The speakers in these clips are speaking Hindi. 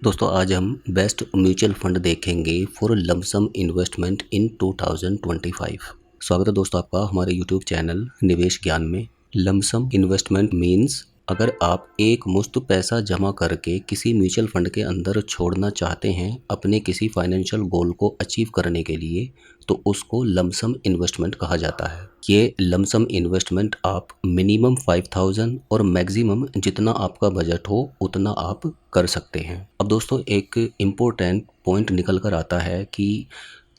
दोस्तों आज हम बेस्ट म्यूचुअल फंड देखेंगे फॉर लमसम इन्वेस्टमेंट इन 2025। स्वागत है दोस्तों आपका हमारे यूट्यूब चैनल निवेश ज्ञान में। लमसम इन्वेस्टमेंट मीन्स अगर आप एक मुश्त पैसा जमा करके किसी म्यूचुअल फंड के अंदर छोड़ना चाहते हैं अपने किसी फाइनेंशियल गोल को अचीव करने के लिए, तो उसको लमसम इन्वेस्टमेंट कहा जाता है। ये लमसम इन्वेस्टमेंट आप मिनिमम 5000 और मैक्सिमम जितना आपका बजट हो उतना आप कर सकते हैं। अब दोस्तों एक इम्पोर्टेंट पॉइंट निकल कर आता है कि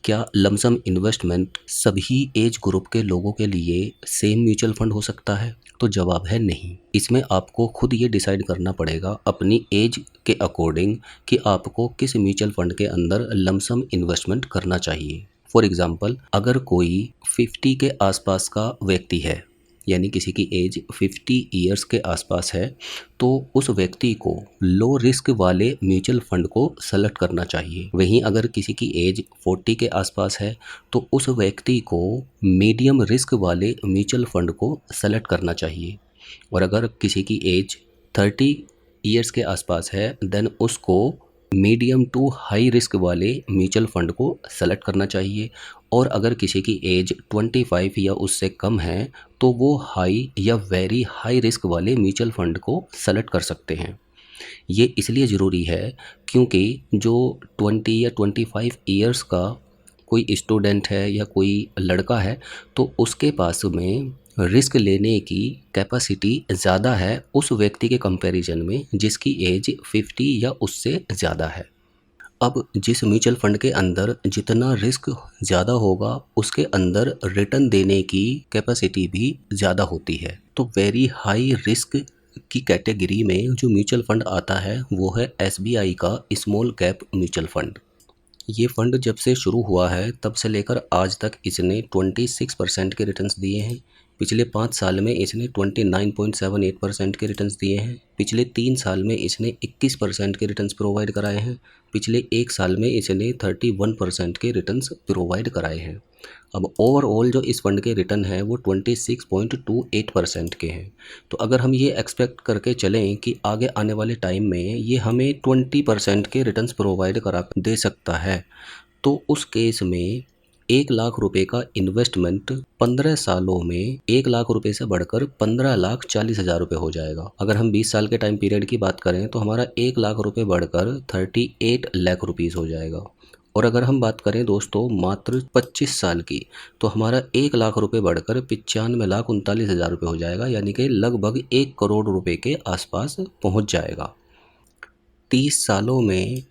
क्या लमसम इन्वेस्टमेंट सभी एज ग्रुप के लोगों के लिए सेम म्यूचुअल फंड हो सकता है? तो जवाब है नहीं। इसमें आपको खुद ये डिसाइड करना पड़ेगा अपनी एज के अकॉर्डिंग कि आपको किस म्यूचुअल फंड के अंदर लमसम इन्वेस्टमेंट करना चाहिए। फॉर एग्जाम्पल, अगर कोई 50 के आसपास का व्यक्ति है, यानी किसी की एज 50 ईयर्स के आसपास है, तो उस व्यक्ति को लो रिस्क वाले म्यूचुअल फंड को सेलेक्ट करना चाहिए। वहीं अगर किसी की एज 40 के आसपास है तो उस व्यक्ति को मीडियम रिस्क वाले म्यूचुअल फंड को सेलेक्ट करना चाहिए। और अगर किसी की एज 30 ईयर्स के आसपास है देन उसको मीडियम टू हाई रिस्क वाले म्यूचुअल फंड को सेलेक्ट करना चाहिए। और अगर किसी की एज 25 या उससे कम है तो वो हाई या वेरी हाई रिस्क वाले म्यूचुअल फंड को सेलेक्ट कर सकते हैं। ये इसलिए ज़रूरी है क्योंकि जो 20 या 25 ईयर्स का कोई स्टूडेंट है या कोई लड़का है तो उसके पास में रिस्क लेने की कैपेसिटी ज़्यादा है उस व्यक्ति के कंपैरिजन में जिसकी एज 50 या उससे ज़्यादा है। अब जिस म्यूचुअल फंड के अंदर जितना रिस्क ज़्यादा होगा उसके अंदर रिटर्न देने की कैपेसिटी भी ज़्यादा होती है। तो वेरी हाई रिस्क की कैटेगरी में जो म्यूचुअल फंड आता है वो है SBI का स्मॉल कैप म्यूचुअल फंड। ये फंड जब से शुरू हुआ है तब से लेकर आज तक इसने 26% के रिटर्न्स दिए हैं। पिछले 5 साल में इसने 29.78% के रिटर्न्स दिए हैं। पिछले 3 साल में इसने 21% के रिटर्न्स प्रोवाइड कराए हैं। पिछले 1 साल में इसने 31% के रिटर्न्स प्रोवाइड कराए हैं। अब ओवरऑल जो इस फंड के रिटर्न है वो 26.28% के हैं। तो अगर हम ये एक्सपेक्ट करके चलें कि आगे आने वाले टाइम में ये हमें 20% के रिटर्न्स प्रोवाइड करा दे सकता है, तो उस केस में 1,00,000 का इन्वेस्टमेंट 15 सालों में 1,00,000 रुपये से बढ़कर 15,40,000 रुपये हो जाएगा। अगर हम 20 साल के टाइम पीरियड की बात करें तो हमारा 1,00,000 रुपये बढ़कर 38 लाख रुपीज़ हो जाएगा। और अगर हम बात करें दोस्तों मात्र 25 साल की तो हमारा 1,00,000 रुपये बढ़कर 95,39,000 रुपये हो जाएगा, यानी कि लगभग 1 करोड़ रुपये के आसपास पहुंच जाएगा। 30 सालों में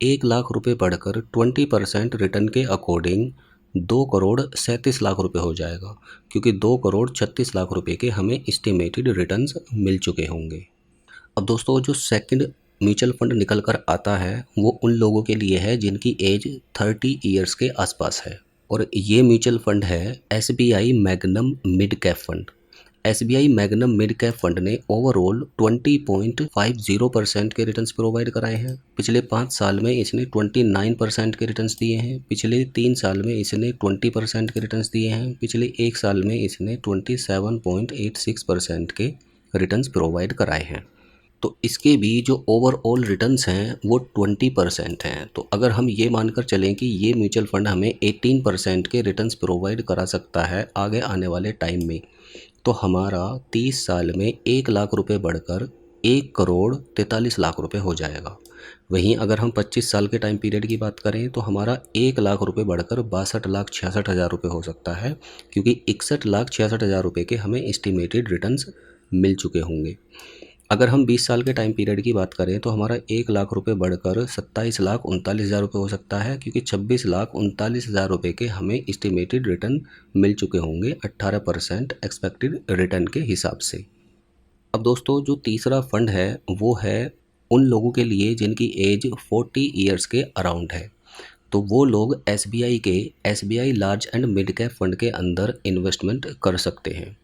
1,00,000 रुपये बढ़कर 20% रिटर्न के अकॉर्डिंग 2,37,00,000 रुपये हो जाएगा, क्योंकि 2,36,00,000 रुपये के हमें एस्टिमेटेड रिटर्न्स मिल चुके होंगे। अब दोस्तों जो सेकंड म्यूचुअल फंड निकल कर आता है वो उन लोगों के लिए है जिनकी एज 30 ईयर्स के आसपास है, और ये म्यूचुअल फंड है SBI magnum mid cap fund. SBI magnum mid cap fund ने ओवरऑल 20.50% के रिटर्न्स प्रोवाइड कराए हैं। पिछले 5 साल में इसने 29% के रिटर्न्स दिए हैं। पिछले 3 साल में इसने 20% के रिटर्न्स दिए हैं। पिछले 1 साल में इसने 27.86% के रिटर्न्स प्रोवाइड कराए हैं। तो इसके भी जो ओवरऑल रिटर्न्स हैं वो 20% हैं। तो अगर हम ये मानकर चलें कि ये म्यूचुअल फंड हमें 18% के रिटर्न्स प्रोवाइड करा सकता है आगे आने वाले टाइम में, तो हमारा 30 साल में 1,00,000 रुपये बढ़कर 1,43,00,000 रुपये हो जाएगा। वहीं अगर हम 25 साल के टाइम पीरियड की बात करें तो हमारा 1,00,000 रुपये बढ़कर 62,66,000 रुपये हो सकता है, क्योंकि 61,66,000 रुपये के हमें एस्टिमेटेड रिटर्न्स मिल चुके होंगे। अगर हम 20 साल के टाइम पीरियड की बात करें तो हमारा 1,00,000 रुपये बढ़कर 27,39,000 रुपये हो सकता है, क्योंकि 26,39,000 रुपये के हमें एस्टिमेटेड रिटर्न मिल चुके होंगे 18% एक्सपेक्टेड रिटर्न के हिसाब से। अब दोस्तों जो तीसरा फंड है वो है उन लोगों के लिए जिनकी एज 40 ईयर्स के अराउंड है। तो वो लोग SBI के SBI large and mid cap fund के अंदर इन्वेस्टमेंट कर सकते हैं।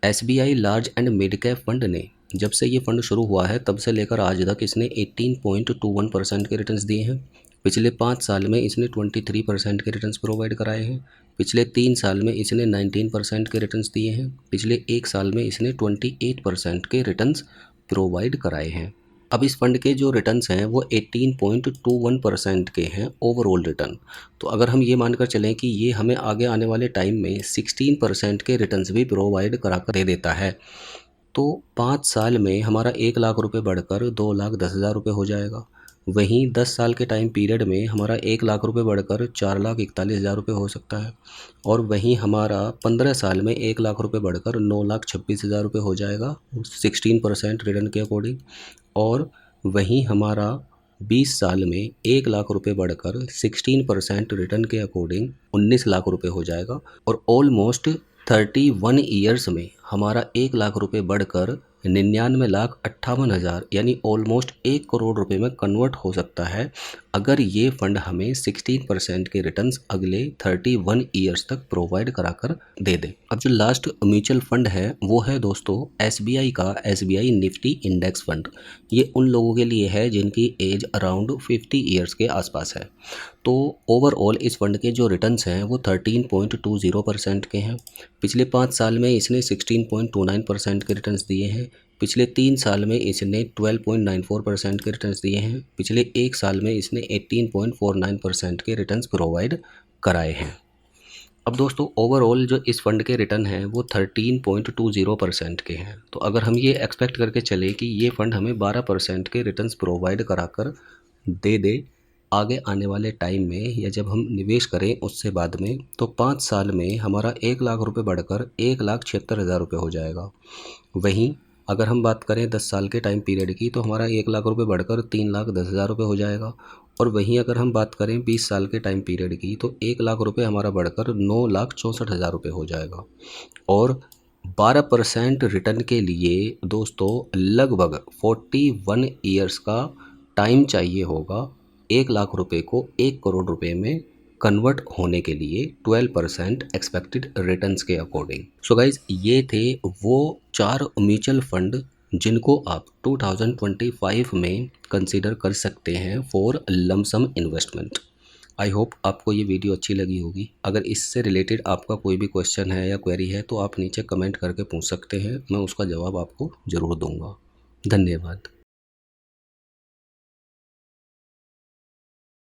SBI large and mid cap fund ने जब से ये फंड शुरू हुआ है तब से लेकर आज तक इसने 18.21% के रिटर्न्स दिए हैं। पिछले 5 साल में इसने 23% के रिटर्न्स प्रोवाइड कराए हैं। पिछले 3 साल में इसने 19% के रिटर्न्स दिए हैं। पिछले 1 साल में इसने 28% के रिटर्न्स प्रोवाइड कराए हैं। अब इस फंड के जो रिटर्न्स हैं वो 18.21% के हैं ओवरऑल रिटर्न। तो अगर हम ये मानकर चलें कि ये हमें आगे आने वाले टाइम में 16% के रिटर्न्स भी प्रोवाइड करा कर दे देता है, तो 5 साल में हमारा 1 लाख रुपए बढ़कर 2,10,000 रुपये हो जाएगा। वहीं 10 साल के टाइम पीरियड में हमारा 1 लाख रुपए बढ़कर 4,41,000 रुपये हो सकता है। और वहीं हमारा 15 साल में 1 लाख रुपए बढ़कर 9,26,000 रुपये हो जाएगा 16% रिटर्न के अकॉर्डिंग। और वहीं हमारा 20 साल में 1 लाख रुपए बढ़कर 16% रिटर्न के अकॉर्डिंग 19 लाख रुपए हो जाएगा। और ऑलमोस्ट 31 ईयर्स में हमारा 1 लाख रुपए बढ़कर 99,58,000 यानी ऑलमोस्ट 1 करोड़ रुपए में कन्वर्ट हो सकता है, अगर ये फंड हमें 16% के रिटर्न्स अगले 31 ईयर्स तक प्रोवाइड कराकर दे दे। अब जो लास्ट म्यूचुअल फंड है वो है दोस्तों SBI का SBI निफ्टी इंडेक्स फंड। ये उन लोगों के लिए है जिनकी एज अराउंड 50 ईयर्स के आसपास है। तो ओवरऑल इस फंड के जो रिटर्न्स हैं वो 13.20% के हैं। पिछले 5 साल में इसने 16.29% के रिटर्न्स दिए हैं। पिछले 3 साल में इसने 12.94% के रिटर्न्स दिए हैं। पिछले 1 साल में इसने 18.49% के रिटर्न्स प्रोवाइड कराए हैं। अब दोस्तों ओवरऑल जो इस फंड के रिटर्न हैं वो 13.20% के हैं। तो अगर हम ये एक्सपेक्ट करके चले कि ये फंड हमें 12% के रिटर्न्स प्रोवाइड कराकर दे दे आगे आने वाले टाइम में, या जब हम निवेश करें उससे बाद में, तो 5 साल में हमारा 1 लाख रुपए बढ़कर 1,76,000 रुपये हो जाएगा। वहीं अगर हम बात करें 10 साल के टाइम पीरियड की, तो हमारा 1 लाख रुपए बढ़कर 3,10,000 रुपये हो जाएगा। और वहीं अगर हम बात करें 20 साल के टाइम पीरियड की, तो 1 लाख रुपये हमारा बढ़कर 9,64,000 रुपये हो जाएगा। और 12% रिटर्न के लिए दोस्तों लगभग 41 ईयर्स का टाइम चाहिए होगा 1 लाख रुपए को 1 करोड़ रुपए में कन्वर्ट होने के लिए 12% एक्सपेक्टेड रिटर्न्स के अकॉर्डिंग। सो गाइज ये थे वो 4 म्यूचुअल फंड जिनको आप 2025 में कंसीडर कर सकते हैं for lump sum investment. I hope आपको ये वीडियो अच्छी लगी होगी। अगर इससे रिलेटेड आपका कोई भी क्वेश्चन है या क्वेरी है तो आप नीचे कमेंट करके पूछ सकते हैं, मैं उसका जवाब आपको ज़रूर दूंगा। धन्यवाद।